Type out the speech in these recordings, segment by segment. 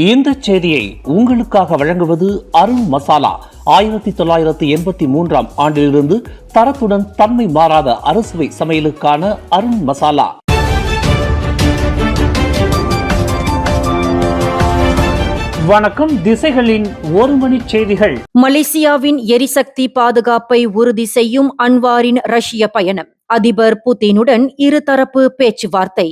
இந்த செய்தியை உங்களுக்காக வழங்குவது அருண் மசாலா. 1983 ஆண்டிலிருந்து தரத்துடன் தன்மை மாறாத அறுசுவை சமையலுக்கான அருண் மசாலா. வணக்கம். திசைகளின் ஒரு மணி செய்திகள். மலேசியாவின் எரிசக்தி பாதுகாப்பை உறுதி செய்யும் அன்வாரின் ரஷ்ய பயணம். அதிபர் புதினுடன் இருதரப்பு பேச்சுவார்த்தை.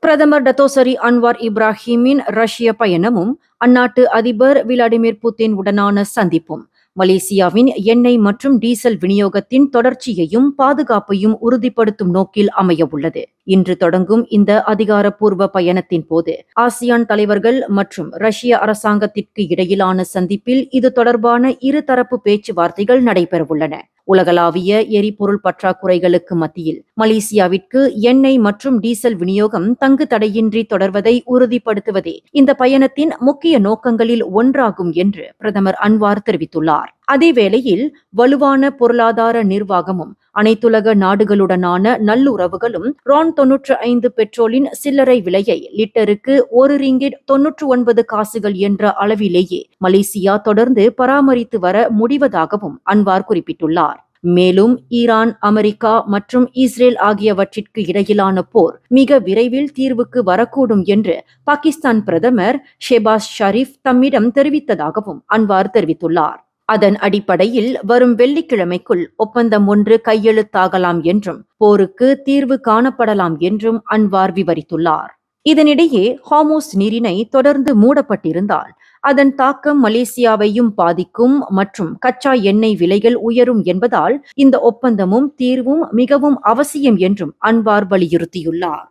பிரதமர் டத்தோசரி அன்வார் இப்ராஹிமின் ரஷ்ய பயணமும் அந்நாட்டு அதிபர் விளாடிமிர் புதின் உடனான சந்திப்பும் மலேசியாவின் எண்ணெய் மற்றும் டீசல் விநியோகத்தின் தொடர்ச்சியையும் பாதுகாப்பையும் உறுதிப்படுத்தும் நோக்கில் அமைய உள்ளது. இன்று தொடங்கும் இந்த அதிகாரப்பூர்வ பயணத்தின் போது ஆசியான் தலைவர்கள் மற்றும் ரஷ்ய அரசாங்கத்திற்கு இடையிலான சந்திப்பில் இது தொடர்பான இருதரப்பு பேச்சுவார்த்தைகள் நடைபெறவுள்ளன. உலகளாவிய எரிபொருள் பற்றாக்குறைகளுக்கு மத்தியில் மலேசியாவிற்கு எண்ணெய் மற்றும் டீசல் விநியோகம் தங்கு தடையின்றி தொடர்வதை உறுதிப்படுத்துவதே இந்த பயணத்தின் முக்கிய நோக்கங்களில் ஒன்றாகும் என்று பிரதமர் அன்வார் தெரிவித்துள்ளார். அதேவேளையில் வலுவான பொருளாதார நிர்வாகமும் அனைத்துலக நாடுகளுடனான நல்லுறவுகளும் ரான் 95 பெட்ரோலின் சில்லறை விலையை லிட்டருக்கு 1 ரிங்கிட் 99 காசுகள் என்ற அளவிலேயே மலேசியா தொடர்ந்து பராமரித்து வர முடிவதாகவும் அன்வார் குறிப்பிட்டுள்ளார். மேலும் ஈரான், அமெரிக்கா மற்றும் இஸ்ரேல் ஆகியவற்றிற்கு இடையிலான போர் மிக விரைவில் தீர்வுக்கு வரக்கூடும் என்று பாகிஸ்தான் பிரதமர் ஷெபாஸ் ஷரீப் தம்மிடம் தெரிவித்ததாகவும் அன்வார் தெரிவித்துள்ளார். அதன் அடிப்படையில் வரும் வெள்ளிக்கிழமைக்குள் ஒப்பந்தம் ஒன்று கையெழுத்தாகலாம் என்றும் போருக்கு தீர்வு காணப்படலாம் என்றும் அன்வார் விவரித்துள்ளார். இதனிடையே ஹார்மோஸ் நீரிணை தொடர்ந்து மூடப்பட்டிருந்தால் அதன் தாக்கம் மலேசியாவையும் பாதிக்கும் மற்றும் கச்சா எண்ணெய் விலைகள் உயரும் என்பதால் இந்த ஒப்பந்தமும் தீர்வும் மிகவும் அவசியம் என்றும் அன்வார் வலியுறுத்தியுள்ளார்.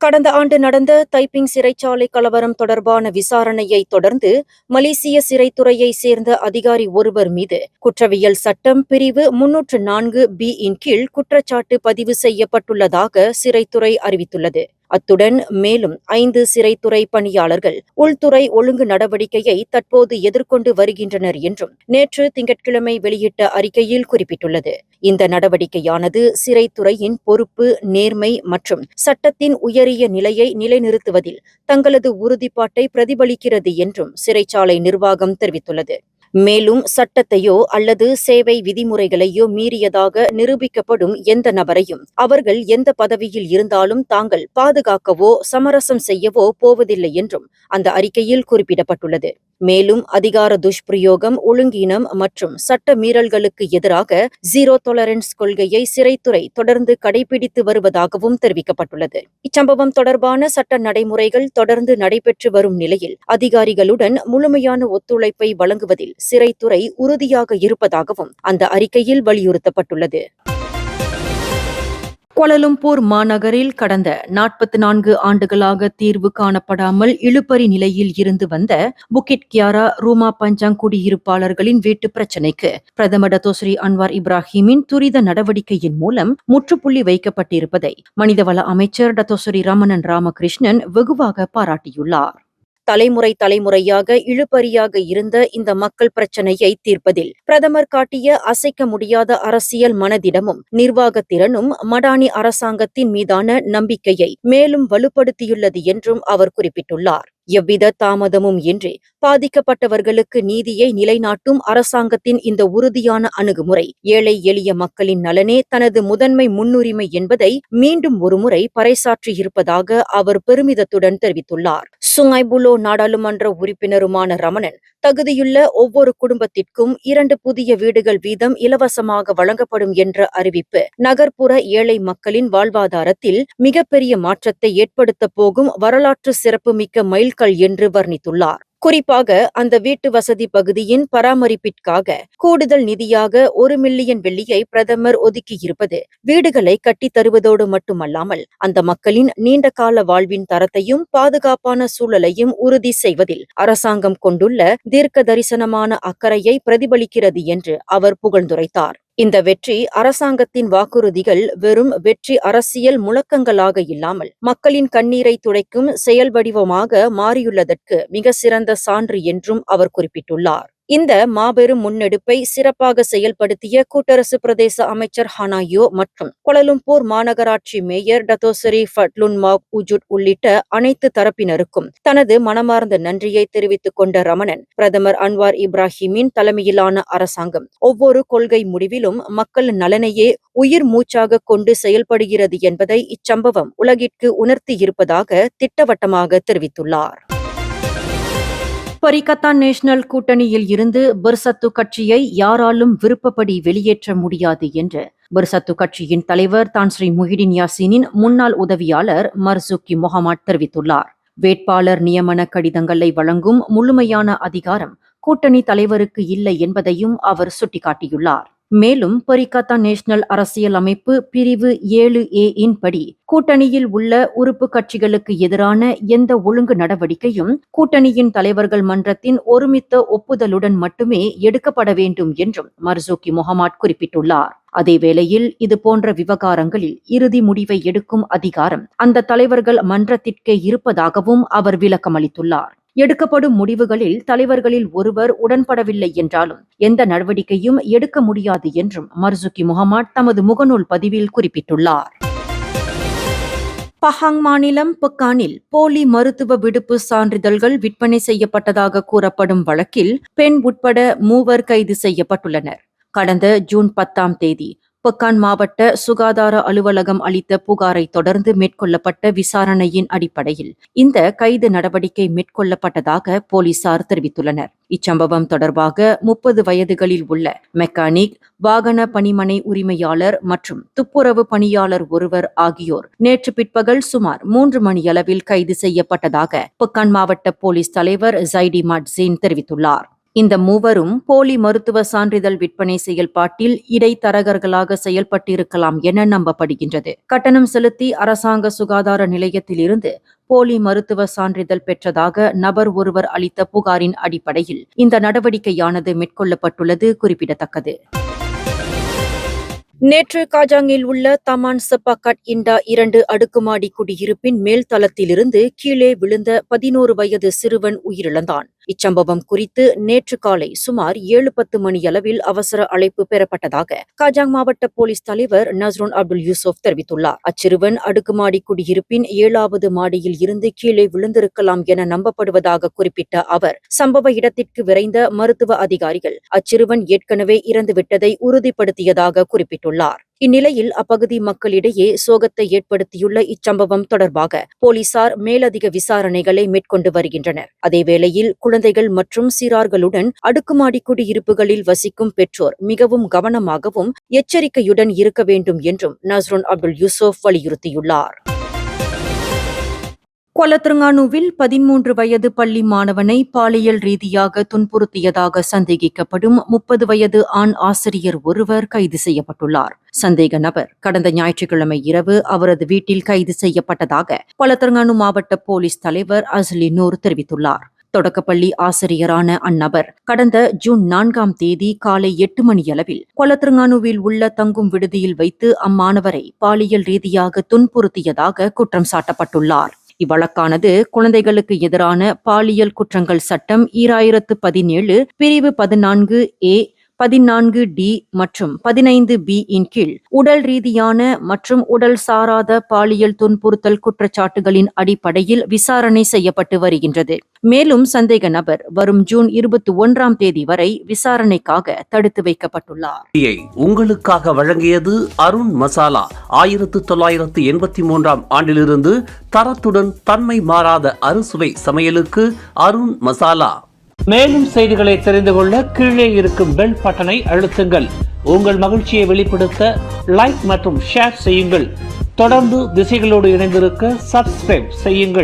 கடந்த ஆண்டு நடந்த தைப்பிங் சிறைச்சாலை கலவரம் தொடர்பான விசாரணையை தொடர்ந்து மலேசிய சிறைத்துறையை சேர்ந்த அதிகாரி ஒருவர் மீது குற்றவியல் சட்டம் பிரிவு 304B இன் கீழ் குற்றச்சாட்டு பதிவு செய்யப்பட்டுள்ளதாக சிறைத்துறை அறிவித்துள்ளது. அத்துடன் மேலும் 5 சிறைத்துறை பணியாளர்கள் உள்துறை ஒழுங்கு நடவடிக்கையை தற்போது எதிர்கொண்டு வருகின்றனர் என்றும் நேற்று திங்கட்கிழமை வெளியிட்ட அறிக்கையில் குறிப்பிட்டுள்ளது. இந்த நடவடிக்கையானது சிறைத்துறையின் பொறுப்பு, நேர்மை மற்றும் சட்டத்தின் உயரிய நிலையை நிலைநிறுத்துவதில் தங்களது உறுதிப்பாட்டை பிரதிபலிக்கிறது என்றும் சிறைச்சாலை நிர்வாகம் தெரிவித்துள்ளது. மேலும் சட்டத்தையோ அல்லது சேவை விதிமுறைகளையோ மீறியதாக நிரூபிக்கப்படும் எந்த நபரையும் அவர்கள் எந்த பதவியில் இருந்தாலும் தாங்கள் பாதுகாக்கவோ சமரசம் செய்யவோ போவதில்லை என்றும் அந்த அறிக்கையில் குறிப்பிடப்பட்டுள்ளது. மேலும் அதிகார துஷ்பிரயோகம், ஒழுங்கீனம் மற்றும் சட்ட மீறல்களுக்கு எதிராக ஜீரோ டாலரன்ஸ் கொள்கையை சிறைத்துறை தொடர்ந்து கடைபிடித்து வருவதாகவும் தெரிவிக்கப்பட்டுள்ளது. இச்சம்பவம் தொடர்பான சட்ட நடைமுறைகள் தொடர்ந்து நடைபெற்று வரும் நிலையில் அதிகாரிகளுடன் முழுமையான ஒத்துழைப்பை வழங்குவதில் சிறைத்துறை உறுதியாக இருப்பதாகவும் அந்த அறிக்கையில் வலியுறுத்தப்பட்டுள்ளது. கோலாலம்பூர் மாநகரில் கடந்த 44 ஆண்டுகளாக தீர்வு காணப்படாமல் இழுபறி நிலையில் இருந்து வந்த புக்கிட் கியாரா ரூமா பஞ்சாங் குடியிருப்பாளர்களின் வீட்டு பிரச்சினைக்கு பிரதமர் டத்தோஸ்ரீ அன்வார் இப்ராஹிமின் துரித நடவடிக்கையின் மூலம் முற்றுப்புள்ளி வைக்கப்பட்டிருப்பதை மனிதவள அமைச்சர் டத்தோஸ்ரீ ரமணன் ராமகிருஷ்ணன் வெகுவாக பாராட்டியுள்ளார். தலைமுறையாக இழுபறியாக இருந்த இந்த மக்கள் பிரச்சனையை தீர்ப்பதில் பிரதமர் காட்டிய அசைக்க முடியாத அரசியல் மனதிடமும் நிர்வாகத்திறனும் மடானி அரசாங்கத்தின் மீதான நம்பிக்கையை மேலும் வலுப்படுத்தியுள்ளது என்றும் அவர் குறிப்பிட்டுள்ளார். எவ்வித தாமதமும் இன்றி பாதிக்கப்பட்டவர்களுக்கு நீதியை நிலைநாட்டும் அரசாங்கத்தின் இந்த உறுதியான அணுகுமுறை ஏழை எளிய மக்களின் நலனே தனது முதன்மை முன்னுரிமை என்பதை மீண்டும் ஒருமுறை பறைசாற்றியிருப்பதாக அவர் பெருமிதத்துடன் தெரிவித்துள்ளார். சுங்கைபுலோ நாடாளுமன்ற உறுப்பினருமான ரமணன் தகுதியுள்ள ஒவ்வொரு குடும்பத்திற்கும் 2 புதிய வீடுகள் வீதம் இலவசமாக வழங்கப்படும் என்ற அறிவிப்பு நகர்ப்புற ஏழை மக்களின் வாழ்வாதாரத்தில் மிகப்பெரிய மாற்றத்தை ஏற்படுத்தப் போகும் வரலாற்று சிறப்புமிக்க மைல்கல் என்று வர்ணித்துள்ளார். குறிப்பாக அந்த வீட்டு வசதி பகுதியின் பராமரிப்பிற்காக கூடுதல் நிதியாக 1 மில்லியன் வெள்ளியை பிரதமர் ஒதுக்கியிருப்பது வீடுகளை கட்டித் தருவதோடு மட்டுமல்லாமல் அந்த மக்களின் நீண்டகால வாழ்வின் தரத்தையும் பாதுகாப்பான சூழலையும் உறுதி செய்வதில் அரசாங்கம் கொண்டுள்ள தீர்க்க தரிசனமான அக்கறையை பிரதிபலிக்கிறது என்று அவர் புகழ்ந்துரைத்தார். இந்த வெற்றி அரசாங்கத்தின் வாக்குறுதிகள் வெறும் வெற்றி அரசியல் முழக்கங்களாக இல்லாமல் மக்களின் கண்ணீரை துடைக்கும் செயல் வடிவமாக மாறியுள்ளதற்கு மிக சிறந்த சான்று என்றும் அவர் குறிப்பிட்டுள்ளார். இந்த மாபெரும் முன்னெடுப்பை சிறப்பாக செயல்படுத்திய கூட்டரசு பிரதேச அமைச்சர் ஹனாயோ மற்றும் கோலாலம்பூர் மாநகராட்சி மேயர் டத்தோசரி ஃபட்லுன் மாக் உஜுட் உள்ளிட்ட அனைத்து தரப்பினருக்கும் தனது மனமார்ந்த நன்றியை தெரிவித்துக் கொண்ட ரமணன், பிரதமர் அன்வார் இப்ராஹிமின் தலைமையிலான அரசாங்கம் ஒவ்வொரு கொள்கை முடிவிலும் மக்கள் நலனையே உயிர் மூச்சாக கொண்டு செயல்படுகிறது என்பதை இச்சம்பவம் உலகிற்கு உணர்த்தியிருப்பதாக திட்டவட்டமாக தெரிவித்துள்ளார். பரிகத்தான் நேஷனல் கூட்டணியில் இருந்து பெர்சத்து கட்சியை யாராலும் விருப்பப்படி வெளியேற்ற முடியாது என்று பெர்சத்து கட்சியின் தலைவர் தான் ஸ்ரீ முஹிடின் யாசீனின் முன்னாள் உதவியாளர் மர்சூக்கி முகமட் தெரிவித்துள்ளார். வேட்பாளர் நியமன கடிதங்களை வழங்கும் முழுமையான அதிகாரம் கூட்டணி தலைவருக்கு இல்லை என்பதையும் அவர் சுட்டிக்காட்டியுள்ளார். மேலும் பரிகத்தான் நேஷனல் அரசியல் அமைப்பு பிரிவு 7A படி கூட்டணியில் உள்ள உறுப்பு கட்சிகளுக்கு எதிரான எந்த ஒழுங்கு நடவடிக்கையும் கூட்டணியின் தலைவர்கள் மன்றத்தின் ஒருமித்த ஒப்புதலுடன் மட்டுமே எடுக்கப்பட வேண்டும் என்றும் மர்சூக்கி முகமட் குறிப்பிட்டுள்ளார். அதேவேளையில் இதுபோன்ற விவகாரங்களில் இறுதி முடிவை எடுக்கும் அதிகாரம் அந்த தலைவர்கள் மன்றத்திற்கே இருப்பதாகவும் அவர் விளக்கமளித்துள்ளார். எடுக்கப்படும் முடிவுகளில் தலைவர்களில் ஒருவர் உடன்படவில்லை என்றாலும் எந்த நடவடிக்கையும் எடுக்க முடியாது என்றும் மர்சூக்கி முகமட் தமது முகநூல் பதிவில் குறிப்பிட்டுள்ளார். பஹாங் மாநிலம் பெக்கானில் போலி மருத்துவ விடுப்பு சான்றிதழ்கள் விற்பனை செய்யப்பட்டதாக கூறப்படும் வழக்கில் பெண் உட்பட 3 கைது செய்யப்பட்டுள்ளனர். கடந்த ஜூன் 10 பெக்கான் மாவட்ட சுகாதார அலுவலகம் அளித்த புகாரை தொடர்ந்து மேற்கொள்ளப்பட்ட விசாரணையின் அடிப்படையில் இந்த கைது நடவடிக்கை மேற்கொள்ளப்பட்டதாக போலீசார் தெரிவித்துள்ளனர். இச்சம்பவம் தொடர்பாக 30 வயதுகளில் உள்ள மெக்கானிக், வாகன பணிமனை உரிமையாளர் மற்றும் துப்புரவு பணியாளர் ஒருவர் ஆகியோர் நேற்று பிற்பகல் சுமார் 3 மணியளவில் கைது செய்யப்பட்டதாக பெக்கான் மாவட்ட போலீஸ் தலைவர் ஜைடி மட்ஸின் தெரிவித்துள்ளார். இந்த 3வரும் போலி மருத்துவ சான்றிதழ் விற்பனை செயல்பாட்டில் இடைத்தரகர்களாக செயல்பட்டிருக்கலாம் என நம்பப்படுகின்றது. கட்டணம் செலுத்தி அரசாங்க சுகாதார நிலையத்திலிருந்து போலி மருத்துவ சான்றிதழ் பெற்றதாக நபர் ஒருவர் அளித்த புகாரின் அடிப்படையில் இந்த நடவடிக்கையானது மேற்கொள்ளப்பட்டுள்ளது குறிப்பிடத்தக்கது. நேற்று காஜாங்கில் உள்ள தமான் செப்பாக்கட் இண்டா 2 அடுக்குமாடி குடியிருப்பின் மேல் தளத்திலிருந்து கீழே விழுந்த 11 வயது சிறுவன் உயிரிழந்தான். இச்சம்பவம் குறித்து நேற்று காலை சுமார் 7:10 மணியளவில் அவசர அழைப்பு பெறப்பட்டதாக காஜாங் மாவட்ட போலீஸ் தலைவர் நஸ்ருன் அப்துல் யூசுப் தெரிவித்துள்ளார். அச்சிறுவன் அடுக்குமாடி குடியிருப்பின் 7வது மாடியில் இருந்து கீழே விழுந்திருக்கலாம் என நம்பப்படுவதாக குறிப்பிட்ட அவர், சம்பவ இடத்திற்கு விரைந்த மருத்துவ அதிகாரிகள் அச்சிறுவன் ஏற்கனவே இறந்துவிட்டதை உறுதிப்படுத்தியதாக குறிப்பிட்டுள்ளார். இந்நிலையில் அப்பகுதி மக்களிடையே சோகத்தை ஏற்படுத்தியுள்ள இச்சம்பவம் தொடர்பாக போலீசார் மேலதிக விசாரணைகளை மேற்கொண்டு வருகின்றனர். அதேவேளையில் குழந்தைகள் மற்றும் சிறார்களுடன் அடுக்குமாடி குடியிருப்புகளில் வசிக்கும் பெற்றோர் மிகவும் கவனமாகவும் எச்சரிக்கையுடன் இருக்க வேண்டும் என்றும் நஸ்ருன் அப்துல் யூசுப் வலியுறுத்தியுள்ளார். கொலத்ரங்கானுவில் 13 வயது பள்ளி மாணவனை பாலியல் ரீதியாக துன்புறுத்தியதாக சந்தேகிக்கப்படும் 30 வயது ஆண் ஆசிரியர் ஒருவர் கைது செய்யப்பட்டுள்ளார். சந்தேக நபர் கடந்த ஞாயிற்றுக்கிழமை இரவு அவரது வீட்டில் கைது செய்யப்பட்டதாக கொலத்ரங்கானு மாவட்ட போலீஸ் தலைவர் அஸ்லி நூர் தெரிவித்துள்ளார். தொடக்கப்பள்ளி ஆசிரியரான அந்நபர் கடந்த ஜூன் 4 காலை 8 மணியளவில் கொலத்ரங்கானுவில் உள்ள தங்கும் விடுதியில் வைத்து அம்மாணவரை பாலியல் ரீதியாக துன்புறுத்தியதாக குற்றம் சாட்டப்பட்டுள்ளார். இவ்வழக்கானது குழந்தைகளுக்கு எதிரான பாலியல் குற்றங்கள் சட்டம் 2017 பிரிவு 14A 14D மற்றும் 15B கீழ் உடல் ரீதியான மற்றும் உடல் சாராத பாலியல் துன்புறுத்தல் குற்றச்சாட்டுகளின் அடிப்படையில் விசாரணை செய்யப்பட்டு வருகின்றது. மேலும் சந்தேக நபர் வரும் ஜூன் 21 வரை விசாரணைக்காக தடுத்து வைக்கப்பட்டுள்ளார். உங்களுக்காக வழங்கியது அருண் மசாலா. 1983 ஆண்டிலிருந்து தரத்துடன் தன்மை மாறாத அறுசுவை சமையலுக்கு அருண் மசாலா. மேலும் செய்திகளை தெரிந்து கொள்ள கீழே இருக்கும் பெல் பட்டனை அழுத்துங்கள். உங்கள் மகிழ்ச்சியை வெளிப்படுத்த லைக் மற்றும் ஷேர் செய்யுங்கள். தொடர்ந்து திசைகளோடு இணைந்திருக்க சப்ஸ்கிரைப் செய்யுங்கள்.